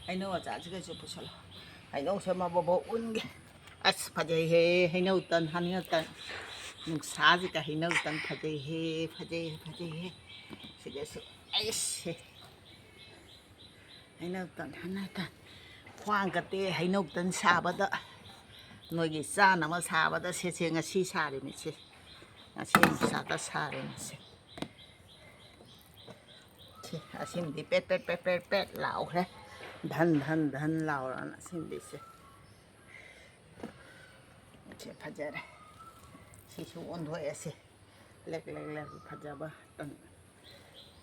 heinau achachigachu pusalo heinau sema bobo unge as phajai he heinau tan hania tan nungsa ka heinau tan phajai he sigasu aise heinau tan hana tan khwang ka te heinau tan sabada noigi chana ma sabada se ngasi sare mi se ngasi sa ta sare mi se asim di pet lau he dhan lau ra na sim di se che phajare si su on thoi ase lek phajaba tan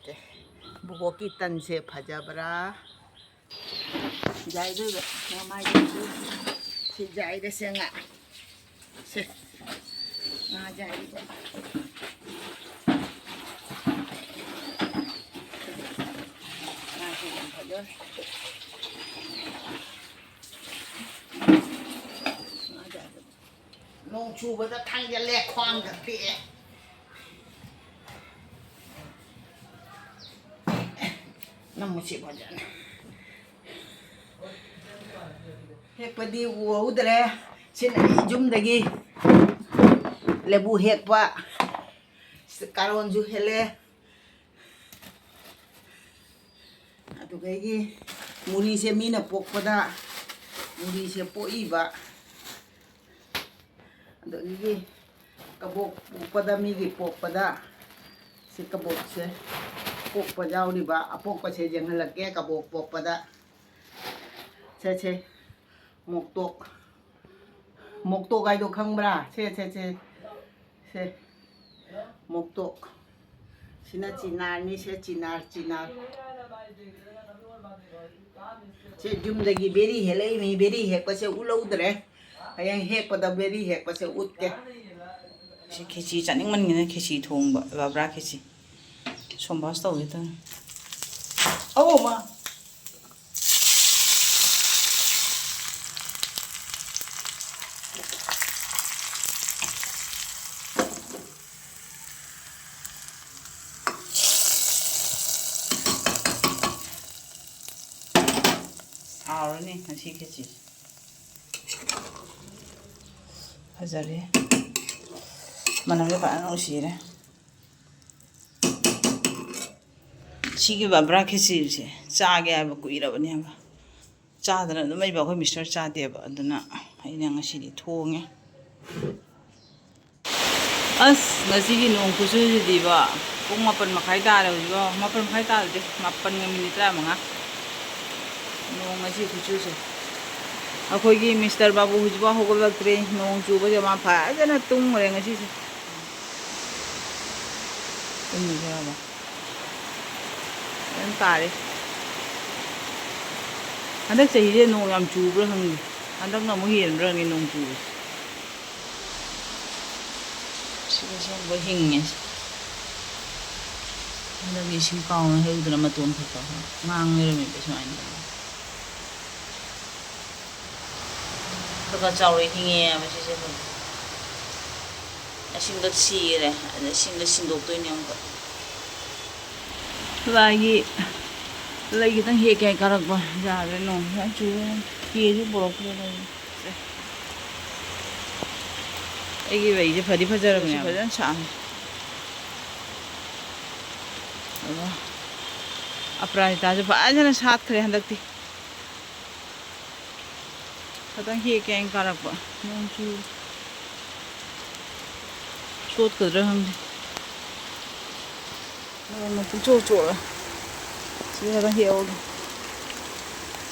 te bugo ki tan se phajabra jai du mai du si jai de se nga se nga jai nông chu bây giờ thang ra lẹ khoang cả tịa năm một triệu bao giờ hết bây đi uống đấy xin anh zoom đây ghi lebu hết quá sekarang ju hele atau kayak gini muri se mina pok pada muri se poiba ada gini kabok pada migi pok pada si kabok se pok pada uni ba apok pa se jangan lagi kabok pok pada se mok tok ay do khang bra se mok tok sina chinar ni se chinar se jum dagi beri hele mi beri hek pa se ulo dre ayang hek pa da beri hek pa se ut ke si khichi chaning man ngine khichi thong ba bra khichi sombas tau ita oh ma 아우니 하시겠지. 하자리. 만나게 봐는 오시래. 시기 바브라 캐시지. 짜게 하고 꾸이라버니 봐. 짜들은 너무 이봐 거 미스터 짜대 봐. 누나 아이냥 하시리 통에. 아스 나시기 농 구슬디 봐. 꼭 마pan makai ta rồi go mapan makai ta rồi mapan minit ra mga nong ngasi kuchuse akhoi Mr. Babu hujba hogolaktre nong chuba jama pha jana tung re ngasi se tung ni ba en tare andak chahi je nong yam chubra hang andak na mo hian ra ni nong chu siga song ba hing ni andak ni sim kaw na heu dra ma ton kha ngang ni re me be sai 그거 자우리 힘이야 맞지 저. 신도 시래. 신도도 있는 거. lagi tang he kai karak ba ja re no ya chu ye ju borok le egi bai je phadi phajar me phajan cha aba aprai ta je ba jana sath khre handakti Kadang he kai karak ba no chu chot kadra hang nó cũng chua chua rồi, chỉ là đang hiểu,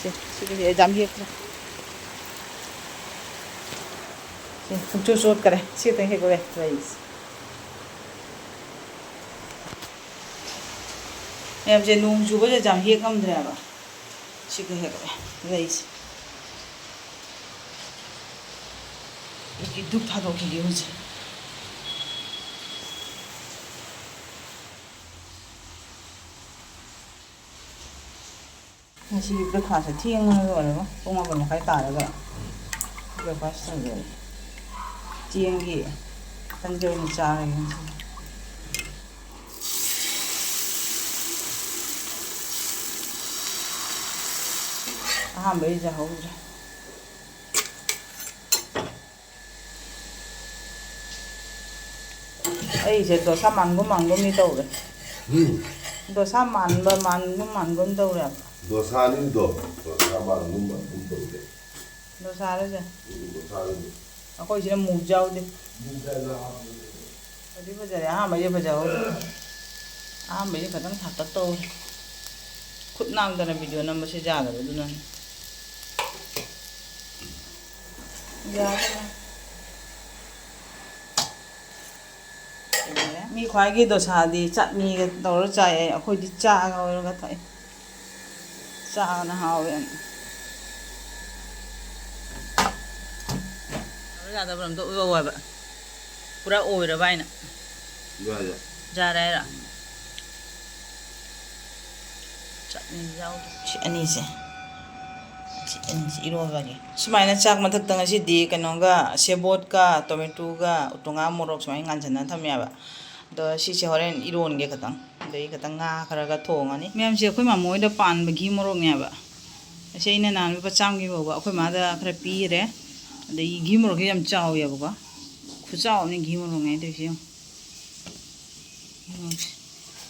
chỉ cái giảm hiệt rồi, cũng chua chua cái này, chỉ đang hiểu cái này, em chỉ nung chua bây giờ giảm hiệt không được à, chỉ cái hiểu cái này, cái đục tháo cái gì vậy? Nasi breakfast thiêng rồi đó, không mà còn phải tả được breakfast rồi, chiên gì, tan dầu mình chả này, ꯑꯍꯥꯟꯕꯩꯁꯦ ꯍꯧꯗ꯭ꯔꯦ ꯑꯩꯁꯦ ꯗꯣꯁꯥ ꯃꯥꯟꯒꯨꯝ ꯇꯧꯔꯦ ꯗꯣꯁꯥ ꯃꯥꯟꯒꯨꯝ ꯇꯧꯔꯦꯕ ꯗꯣꯁꯥꯅꯤꯗꯣ ꯗꯣꯁꯥ ꯃꯥꯟꯒꯨꯝ ꯇꯧꯔꯦ ꯗꯣꯁꯥꯔꯁꯦ ꯗꯣꯁꯥꯅꯤ ꯑꯩꯈꯣꯏꯁꯤꯅ ꯃꯨꯛ ꯌꯥꯎꯗꯦ ꯐꯗꯤ ꯐꯖꯔꯦ ꯑꯍꯥꯟꯕꯩꯁꯦ ꯐꯖꯍꯧꯗꯦ ꯑꯍꯥꯟꯕꯩꯁꯦ ꯈꯤꯇꯪ ꯊꯥꯛꯇꯛ ꯇꯧꯔꯦ ꯈꯨꯠ ꯅꯥꯡꯗꯅ ꯚꯤꯗꯤꯑꯣ ꯅꯝꯕꯁꯦ ꯌꯥꯗꯕ ꯑꯗꯨꯅꯅꯤ ꯃꯤ ꯈ꯭ꯋꯥꯏꯒꯤ ꯗꯣꯁꯥꯗꯤ ꯆꯠꯅꯤꯒ ꯇꯧꯔ ꯆꯥꯏ ꯑꯩꯈꯣꯏꯗꯤ ꯆꯥꯒ ꯑꯣꯏꯔꯒ ꯊꯛꯏ ꯆꯥꯒꯅ ꯍꯥꯎꯋꯦꯅ ꯌꯥꯗꯕ꯭ꯔꯥ ꯑꯝꯇ ꯎꯠꯂꯛꯑꯣ ꯍꯥꯏꯕ ꯄꯨꯔꯥ ꯑꯣꯏꯔꯕ ꯍꯥꯏꯅ ꯌꯥꯔꯦ ꯍꯥꯏꯔ ꯆꯠꯅꯤ ꯌꯥꯎꯗꯦ ꯁꯤ ꯑꯅꯤꯁꯦ 이러가게 수마이나 짝 마탁당 하시디 그놈가 세봇가 토마토가 우통아 모록 수마이 간잔나 탐야바 더 시시 호렌 이로는 게 가당 근데 가당 가 가라가 통하니 매암시 ꯑꯩꯈꯣꯏ ꯃꯃꯣꯏꯗ ꯄꯥꯟꯕ ꯘꯤ ꯃꯣꯔꯣꯛꯅꯦꯕ ꯑꯁꯤ ꯑꯩꯅ ꯅꯍꯥꯟ ꯂꯨꯄꯥ ꯆꯥꯝꯃꯒꯤ ꯐꯥꯎꯕ ꯑꯩꯈꯣꯏ ꯃꯥꯗ ꯈꯔ ꯄꯤꯔꯦ ꯑꯗꯒꯤ ꯘꯤ ꯃꯣꯔꯣꯛꯁꯦ ꯌꯥꯝ ꯆꯥꯎꯋꯦꯕꯀꯣ ꯈꯨꯆꯥꯎ ꯑꯃꯅꯤ ꯘꯤ ꯃꯣꯔꯣꯛꯅꯦ ꯇꯧꯏꯁꯦ ꯌꯦꯡꯉꯨ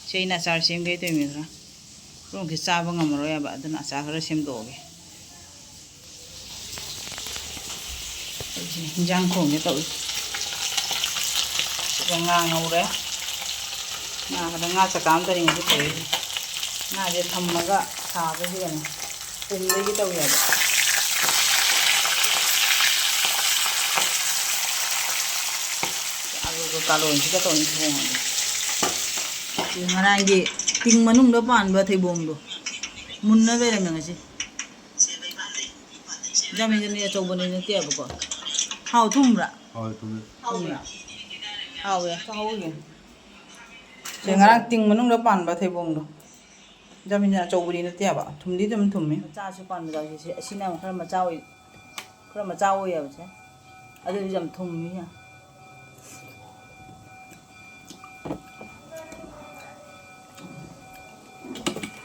ꯁꯤ ꯑꯩꯅ ꯑꯆꯥꯔ ꯁꯦꯝꯒꯦ ꯇꯧꯏꯅꯤ ꯈꯔ ꯃꯣꯔꯣꯛꯁꯦ ꯆꯥꯕ ꯉꯝꯃꯔꯣꯏꯕ ꯑꯗꯨꯅ ꯑꯆꯥꯔ ꯈꯔ ꯁꯦꯝꯗꯣꯛꯑꯒꯦ ꯍꯤꯟꯖꯥꯡ ꯊꯣꯡꯒꯦ ꯇꯧꯏ ꯁꯤꯗ ꯉꯥ ꯉꯧꯔꯦ ꯉꯥ ꯆꯀꯥꯝꯗꯔꯤꯉꯩꯗ ꯇꯧꯏ ꯉꯥꯁꯦ ꯊꯝꯃꯒ ꯁꯥꯕꯁꯤꯒꯅꯦ ꯄꯨꯝꯗꯒꯤ ꯇꯧꯋꯦꯕ ꯑꯂꯨꯒ ꯀꯥꯂꯣꯟꯁꯤꯒ ꯇꯧꯅꯤ ꯊꯣꯡꯉꯒꯦ ꯉꯔꯥꯡꯒꯤ ꯇꯤꯡ ꯃꯅꯨꯡꯗ ꯄꯥꯟꯕ ꯊꯩꯕꯣꯡꯗꯣ ꯃꯨꯟꯅ ꯂꯩꯔꯝꯃꯦ ꯉꯁꯤ ꯖꯥꯃꯤꯟꯖꯅꯤ ꯑꯆꯧꯕꯅꯤ ꯅꯠꯇꯦꯕꯀꯣ ꯍꯥꯎ ꯊꯨꯝꯕ꯭ꯔꯥ ꯊꯨꯝꯕ꯭ꯔꯥ ꯍꯥꯎꯋꯦ ꯆꯥꯍꯧꯒꯦ ꯁꯤ ꯉꯔꯥꯡ ꯇꯤꯡ ꯃꯅꯨꯡꯗ ꯄꯥꯟꯕ ꯊꯩꯕꯣꯡꯗꯣ ꯖꯥꯃꯤꯟꯖꯟ ꯑꯆꯧꯕꯗꯤ ꯅꯠꯇꯦꯕ ꯊꯨꯝꯗꯤ ꯑꯗꯨꯝ ꯊꯨꯝꯃꯤ ꯃꯆꯥꯁꯨ ꯄꯥꯟꯕ ꯌꯥꯎꯏ ꯑꯁꯤꯅ ꯑꯃꯨꯛ ꯈꯔ ꯃꯆꯥ ꯑꯣꯏꯌꯦꯕ ꯁꯦ ꯑꯗꯨꯁꯨ ꯌꯥꯝ ꯊꯨꯝꯃꯤ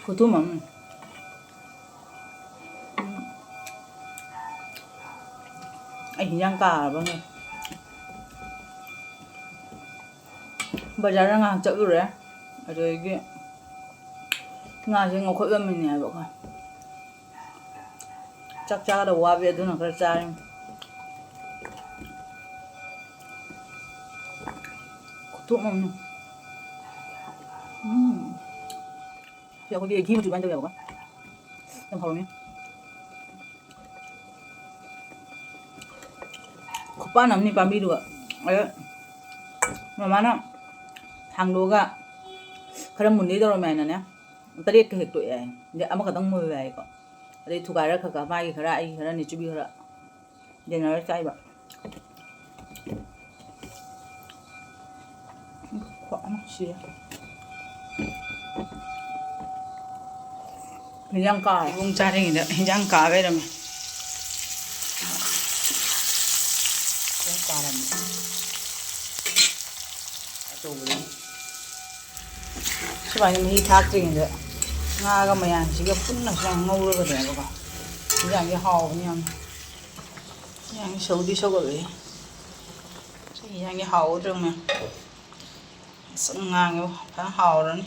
ꯈꯨꯊꯨꯝ ꯑꯃ ꯑꯩ ꯍꯤꯟꯖꯥꯡ ꯀꯥꯔꯕ ꯉꯦ ꯕꯖꯥꯔꯗ ꯉꯥꯏꯍꯥꯛ ꯆꯠꯂꯨꯔꯦ ꯑꯗꯨꯗꯒꯤ ꯉꯥꯁꯦ ꯉꯧꯈꯠꯂꯝꯃꯤꯅꯦꯕꯀꯣ ꯆꯥꯛ ꯆꯥꯒꯗꯕ ꯋꯥꯕꯤ ꯑꯗꯨꯅ ꯈꯔ ꯆꯥꯔꯦ ꯈꯨꯊꯨꯝ ꯑꯃ ꯁꯤ ꯑꯩꯈꯣꯏꯒꯤ ꯘꯤ ꯃꯆꯨ ꯑꯗꯨꯃꯥꯏꯅ ꯇꯧꯋꯦꯕꯀꯣ ꯌꯥꯝ ꯍꯥꯎꯔꯝꯃꯤ ꯈꯨꯄꯥꯟ ꯑꯃꯅꯤ ꯄꯥꯝꯕꯤꯗꯨꯒ ꯑꯗ ꯃꯃꯥꯅ ꯊꯥꯡꯗꯣꯛꯑꯒ ꯈꯔ ꯃꯨꯟꯅꯤ ꯇꯧꯔꯝꯃꯦ ꯍꯥꯏꯅꯅꯦ 9ꯀ ꯍꯦꯛꯇꯣꯛꯑꯦ ꯍꯥꯏ ꯑꯗꯩ ꯑꯃꯈꯛꯇꯪ ꯃꯨꯜꯂꯦ ꯍꯥꯏꯀꯣ ꯑꯗꯩ ꯊꯨꯒꯥꯏꯔ ꯈꯔ ꯃꯥꯒꯤ ꯈꯔ ꯑꯩꯒꯤ ꯈꯔ ꯅꯤꯆꯨꯕꯤ ꯈꯔ ꯌꯦꯟꯅꯔ ꯆꯥꯏꯕ ꯁꯤꯔꯦ ꯍꯤꯟꯖꯥꯡ ꯀꯥꯔꯦ ꯄꯨꯡ ꯆꯥꯔꯤꯉꯩꯗ ꯍꯤꯟꯖꯥꯡ ꯀꯥ ꯂꯩꯔꯝꯃꯦ ꯁꯨꯃꯥꯏꯅ ꯃꯍꯤ ꯊꯥꯛꯇ꯭ꯔꯤꯉꯩꯗ ꯉꯥꯒ ꯃꯌꯥꯟꯁꯤꯒ ꯄꯨꯟꯅ ꯁꯨꯃꯥꯏꯅ ꯉꯧꯔꯒꯅꯦꯕꯀꯣ ꯍꯤꯟꯖꯥꯡꯁꯦ ꯍꯥꯎꯕꯅꯤ ꯌꯥꯝꯅ ꯍꯤꯟꯖꯥꯡꯁꯦ ꯁꯧꯗꯤ ꯁꯧꯒꯠꯂꯛꯏ ꯁꯤ ꯍꯤꯟꯖꯥꯡꯁꯦ ꯍꯥꯎꯒꯗ꯭ꯔꯥ ꯉꯥꯡꯉꯦꯕ ꯐꯖꯅ ꯍꯥꯎꯔꯅꯤ